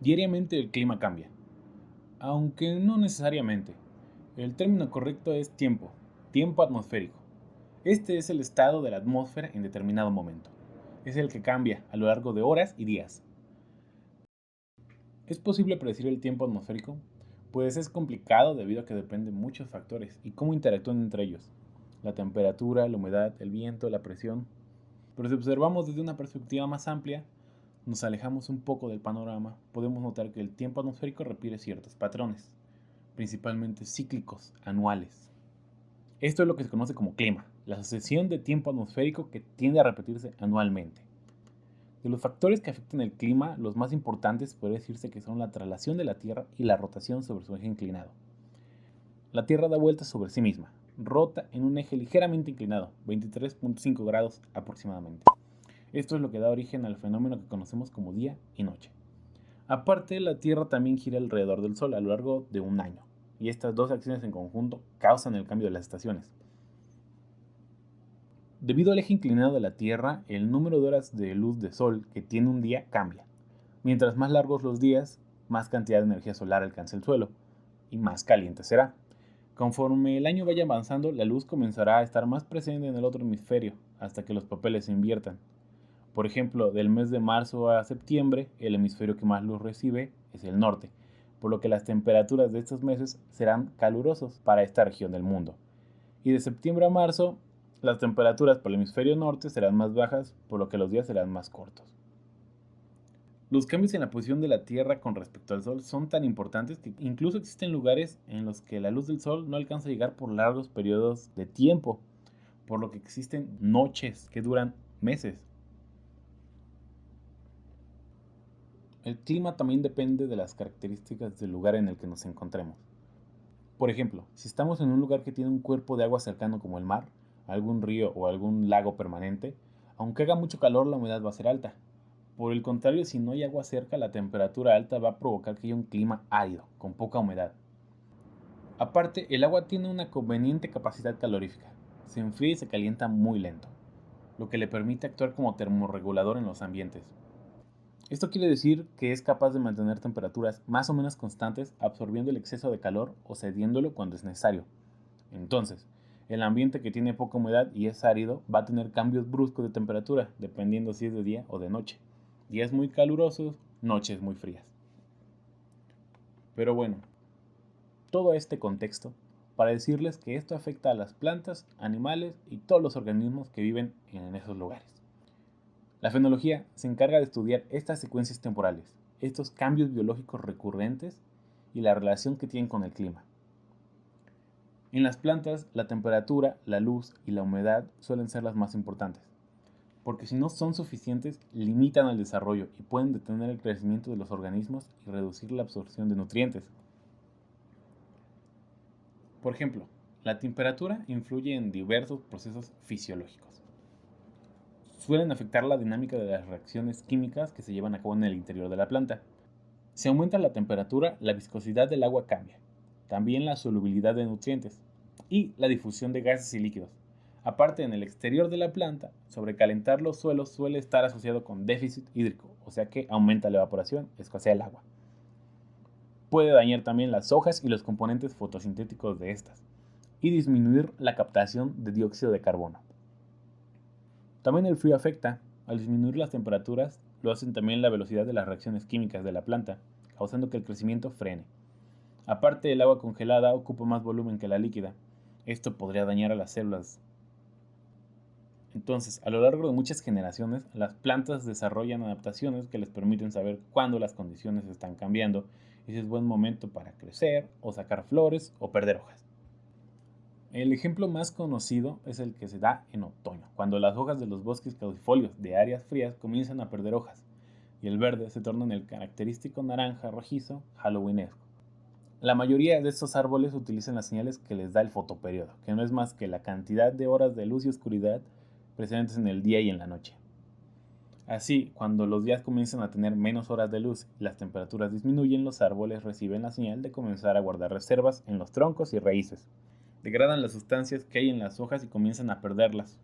Diariamente el clima cambia, aunque no necesariamente. El término correcto es tiempo atmosférico. Este es el estado de la atmósfera en determinado momento. Es el que cambia a lo largo de horas y días. ¿Es posible predecir el tiempo atmosférico? Pues es complicado debido a que depende de muchos factores y cómo interactúan entre ellos. La temperatura, la humedad, el viento, la presión. Pero si observamos desde una perspectiva más amplia, nos alejamos un poco del panorama, podemos notar que el tiempo atmosférico repite ciertos patrones, principalmente cíclicos, anuales. Esto es lo que se conoce como clima, la sucesión de tiempo atmosférico que tiende a repetirse anualmente. De los factores que afectan el clima, los más importantes podría decirse que son la traslación de la Tierra y la rotación sobre su eje inclinado. La Tierra da vueltas sobre sí misma, rota en un eje ligeramente inclinado, 23.5 grados aproximadamente. Esto es lo que da origen al fenómeno que conocemos como día y noche. Aparte, la Tierra también gira alrededor del Sol a lo largo de un año, y estas dos acciones en conjunto causan el cambio de las estaciones. Debido al eje inclinado de la Tierra, el número de horas de luz de sol que tiene un día cambia. Mientras más largos los días, más cantidad de energía solar alcanza el suelo, y más caliente será. Conforme el año vaya avanzando, la luz comenzará a estar más presente en el otro hemisferio, hasta que los papeles se inviertan. Por ejemplo, del mes de marzo a septiembre, el hemisferio que más luz recibe es el norte, por lo que las temperaturas de estos meses serán calurosos para esta región del mundo. Y de septiembre a marzo, las temperaturas para el hemisferio norte serán más bajas, por lo que los días serán más cortos. Los cambios en la posición de la Tierra con respecto al Sol son tan importantes que incluso existen lugares en los que la luz del Sol no alcanza a llegar por largos periodos de tiempo, por lo que existen noches que duran meses. El clima también depende de las características del lugar en el que nos encontremos. Por ejemplo, si estamos en un lugar que tiene un cuerpo de agua cercano como el mar, algún río o algún lago permanente, aunque haga mucho calor la humedad va a ser alta. Por el contrario, si no hay agua cerca, la temperatura alta va a provocar que haya un clima árido, con poca humedad. Aparte, el agua tiene una conveniente capacidad calorífica. Se enfría y se calienta muy lento, lo que le permite actuar como termorregulador en los ambientes. Esto quiere decir que es capaz de mantener temperaturas más o menos constantes absorbiendo el exceso de calor o cediéndolo cuando es necesario. Entonces, el ambiente que tiene poca humedad y es árido va a tener cambios bruscos de temperatura, dependiendo si es de día o de noche. Días muy calurosos, noches muy frías. Pero bueno, todo este contexto para decirles que esto afecta a las plantas, animales y todos los organismos que viven en esos lugares. La fenología se encarga de estudiar estas secuencias temporales, estos cambios biológicos recurrentes y la relación que tienen con el clima. En las plantas, la temperatura, la luz y la humedad suelen ser las más importantes, porque si no son suficientes, limitan el desarrollo y pueden detener el crecimiento de los organismos y reducir la absorción de nutrientes. Por ejemplo, la temperatura influye en diversos procesos fisiológicos. Suelen afectar la dinámica de las reacciones químicas que se llevan a cabo en el interior de la planta. Si aumenta la temperatura, la viscosidad del agua cambia, también la solubilidad de nutrientes y la difusión de gases y líquidos. Aparte, en el exterior de la planta, sobrecalentar los suelos suele estar asociado con déficit hídrico, o sea que aumenta la evaporación, escasea el agua. Puede dañar también las hojas y los componentes fotosintéticos de estas, y disminuir la captación de dióxido de carbono. También el frío afecta. Al disminuir las temperaturas, lo hacen también la velocidad de las reacciones químicas de la planta, causando que el crecimiento frene. Aparte, el agua congelada ocupa más volumen que la líquida. Esto podría dañar a las células. Entonces, a lo largo de muchas generaciones, las plantas desarrollan adaptaciones que les permiten saber cuándo las condiciones están cambiando y si es buen momento para crecer o sacar flores o perder hojas. El ejemplo más conocido es el que se da en otoño, cuando las hojas de los bosques caducifolios de áreas frías comienzan a perder hojas y el verde se torna en el característico naranja rojizo halloweenesco. La mayoría de estos árboles utilizan las señales que les da el fotoperiodo, que no es más que la cantidad de horas de luz y oscuridad presentes en el día y en la noche. Así, cuando los días comienzan a tener menos horas de luz y las temperaturas disminuyen, los árboles reciben la señal de comenzar a guardar reservas en los troncos y raíces. Degradan las sustancias que hay en las hojas y comienzan a perderlas.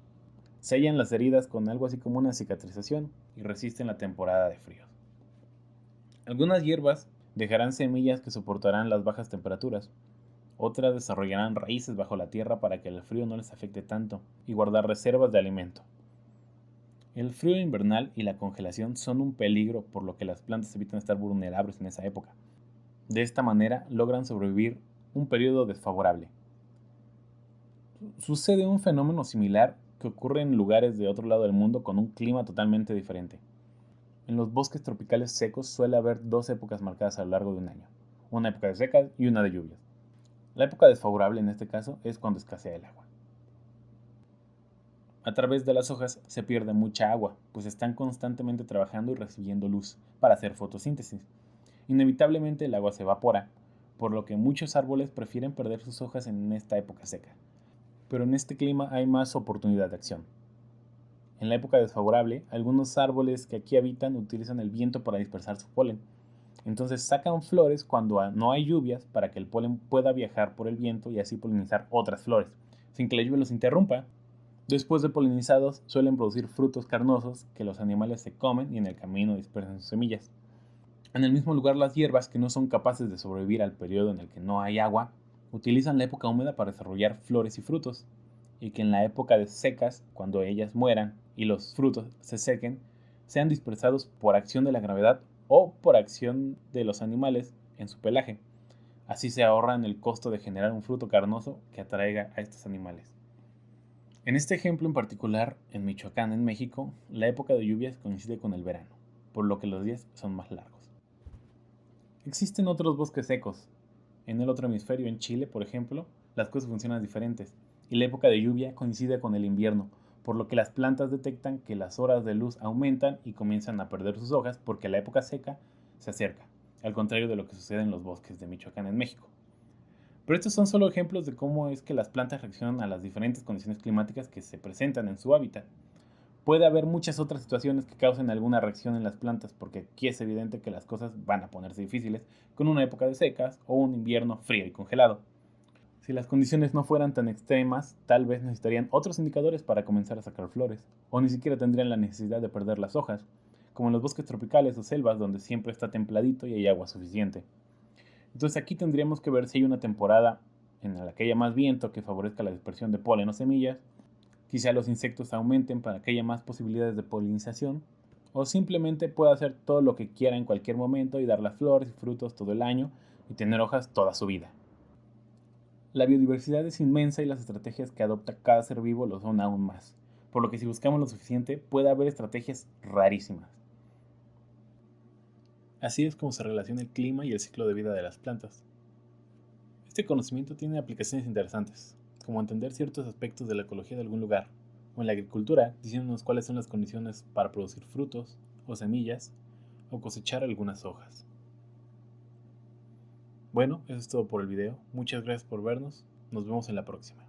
Sellan las heridas con algo así como una cicatrización y resisten la temporada de frío. Algunas hierbas dejarán semillas que soportarán las bajas temperaturas. Otras desarrollarán raíces bajo la tierra para que el frío no les afecte tanto y guardar reservas de alimento. El frío invernal y la congelación son un peligro, por lo que las plantas evitan estar vulnerables en esa época. De esta manera logran sobrevivir un periodo desfavorable. Sucede un fenómeno similar que ocurre en lugares de otro lado del mundo con un clima totalmente diferente. En los bosques tropicales secos suele haber dos épocas marcadas a lo largo de un año, una época de secas y una de lluvias. La época desfavorable en este caso es cuando escasea el agua. A través de las hojas se pierde mucha agua, pues están constantemente trabajando y recibiendo luz para hacer fotosíntesis. Inevitablemente el agua se evapora, por lo que muchos árboles prefieren perder sus hojas en esta época seca. Pero en este clima hay más oportunidad de acción. En la época desfavorable, algunos árboles que aquí habitan utilizan el viento para dispersar su polen. Entonces sacan flores cuando no hay lluvias para que el polen pueda viajar por el viento y así polinizar otras flores, sin que la lluvia los interrumpa. Después de polinizados, suelen producir frutos carnosos que los animales se comen y en el camino dispersan sus semillas. En el mismo lugar, las hierbas que no son capaces de sobrevivir al periodo en el que no hay agua, utilizan la época húmeda para desarrollar flores y frutos, y que en la época de secas, cuando ellas mueran y los frutos se sequen, sean dispersados por acción de la gravedad o por acción de los animales en su pelaje. Así se ahorran el costo de generar un fruto carnoso que atraiga a estos animales. En este ejemplo en particular, en Michoacán, en México, la época de lluvias coincide con el verano, por lo que los días son más largos. Existen otros bosques secos. En el otro hemisferio, en Chile, por ejemplo, las cosas funcionan diferentes, y la época de lluvia coincide con el invierno, por lo que las plantas detectan que las horas de luz aumentan y comienzan a perder sus hojas porque la época seca se acerca, al contrario de lo que sucede en los bosques de Michoacán, en México. Pero estos son solo ejemplos de cómo es que las plantas reaccionan a las diferentes condiciones climáticas que se presentan en su hábitat. Puede haber muchas otras situaciones que causen alguna reacción en las plantas, porque aquí es evidente que las cosas van a ponerse difíciles con una época de secas o un invierno frío y congelado. Si las condiciones no fueran tan extremas, tal vez necesitarían otros indicadores para comenzar a sacar flores, o ni siquiera tendrían la necesidad de perder las hojas, como en los bosques tropicales o selvas donde siempre está templadito y hay agua suficiente. Entonces aquí tendríamos que ver si hay una temporada en la que haya más viento que favorezca la dispersión de polen o semillas, quizá los insectos aumenten para que haya más posibilidades de polinización, o simplemente pueda hacer todo lo que quiera en cualquier momento y dar las flores y frutos todo el año y tener hojas toda su vida. La biodiversidad es inmensa y las estrategias que adopta cada ser vivo lo son aún más, por lo que si buscamos lo suficiente puede haber estrategias rarísimas. Así es como se relaciona el clima y el ciclo de vida de las plantas. Este conocimiento tiene aplicaciones interesantes, como entender ciertos aspectos de la ecología de algún lugar, o en la agricultura, diciéndonos cuáles son las condiciones para producir frutos o semillas, o cosechar algunas hojas. Bueno, eso es todo por el video. Muchas gracias por vernos. Nos vemos en la próxima.